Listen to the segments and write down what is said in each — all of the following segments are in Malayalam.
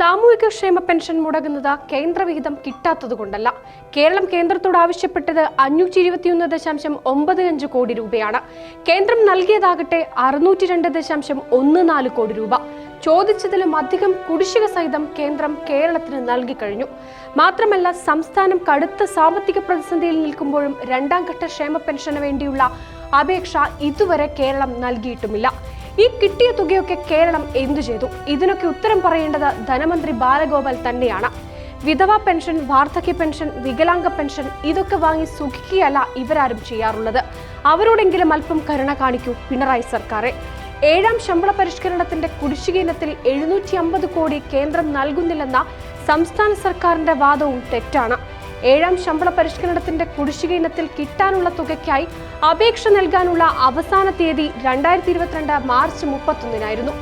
സാമൂഹികക്ഷേമ പെൻഷൻ മുടങ്ങുന്നത് കേന്ദ്രവിഹിതം കിട്ടാത്തതുകൊണ്ടല്ല. കേരളം കേന്ദ്രത്തോട് ആവശ്യപ്പെട്ടത് 521.95 കോടി രൂപയാണ്. കേന്ദ്രം നൽകിയതാകട്ടെ 602.14 കോടി രൂപ. ചോദിച്ചതിലും അധികം കുടിശ്ശിക സഹിതം കേന്ദ്രം കേരളത്തിന് നൽകിക്കഴിഞ്ഞു. മാത്രമല്ല, സംസ്ഥാനം കടുത്ത സാമ്പത്തിക പ്രതിസന്ധിയിൽ നിൽക്കുമ്പോഴും രണ്ടാം ഘട്ട ക്ഷേമ പെൻഷന് വേണ്ടിയുള്ള അപേക്ഷ ഇതുവരെ കേരളം നൽകിയിട്ടുമില്ല. ഈ കിട്ടിയ തുകയൊക്കെ കേരളം എന്തു ചെയ്തു? ഇതിനൊക്കെ ഉത്തരം പറയേണ്ടത് ധനമന്ത്രി ബാലഗോപാൽ തന്നെയാണ്. വിധവാ പെൻഷൻ, വാർദ്ധക്യ പെൻഷൻ, വികലാംഗ പെൻഷൻ ഇതൊക്കെ വാങ്ങി സുഖിക്കുകയല്ല ഇവരാരും ചെയ്യാറുള്ളത്. അവരോടെങ്കിലും അല്പം കരുണ കാണിക്കൂ പിണറായി സർക്കാരെ. 7ാം ശമ്പള പരിഷ്കരണത്തിന്റെ കുടിശ്ശിക ഇനത്തിൽ 750 കോടി കേന്ദ്രം നൽകുന്നില്ലെന്ന സംസ്ഥാന സർക്കാരിന്റെ വാദവും തെറ്റാണ്. 7ാം ശമ്പള പരിഷ്കരണത്തിന്റെ കുടിശ്ശിക ഇനത്തിൽ കിട്ടാനുള്ള തുകയ്ക്കായി അപേക്ഷ നൽകാനുള്ള അവസാന തീയതി 2022 മാർച്ച് 31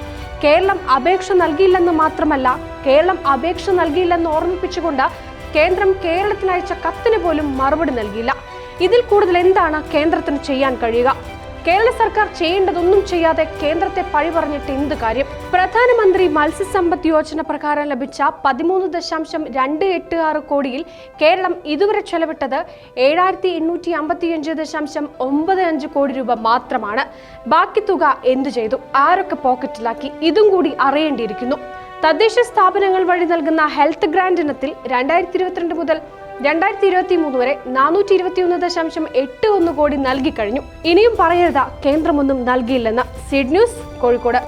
കേരളം അപേക്ഷ നൽകിയില്ലെന്ന് മാത്രമല്ല, കേരളം അപേക്ഷ നൽകിയില്ലെന്ന് ഓർമ്മിപ്പിച്ചുകൊണ്ട് കേന്ദ്രം കേരളത്തിന് അയച്ച കത്തിന് പോലും മറുപടി നൽകിയില്ല. ഇതിൽ കൂടുതൽ എന്താണ് കേന്ദ്രത്തിന് ചെയ്യാൻ കഴിയുക? കേരള സർക്കാർ ചെയ്യേണ്ടതൊന്നും ചെയ്യാതെ കേന്ദ്രത്തെ പഴി പറഞ്ഞിട്ട് എന്ത് കാര്യം? പ്രധാനമന്ത്രി മത്സ്യസമ്പദ് യോജന പ്രകാരം ലഭിച്ച 13.286 കോടിയിൽ കേരളം ഇതുവരെ ചെലവിട്ടത് 7855.95 കോടി രൂപ മാത്രമാണ്. ബാക്കി തുക എന്തു ചെയ്തു? ആരൊക്കെ പോക്കറ്റിലാക്കി? ഇതും കൂടി അറിയേണ്ടിയിരിക്കുന്നു. തദ്ദേശ സ്ഥാപനങ്ങൾ വഴി നൽകുന്ന ഹെൽത്ത് ഗ്രാന്റ് ഇനത്തിൽ 2022 മുതൽ 2023 വരെ 421.81 കോടി നൽകി കഴിഞ്ഞു. ഇനിയും പറയരുത് കേന്ദ്രമൊന്നും നൽകിയില്ലെന്ന്. സിഡ് ന്യൂസ്, കോഴിക്കോട്.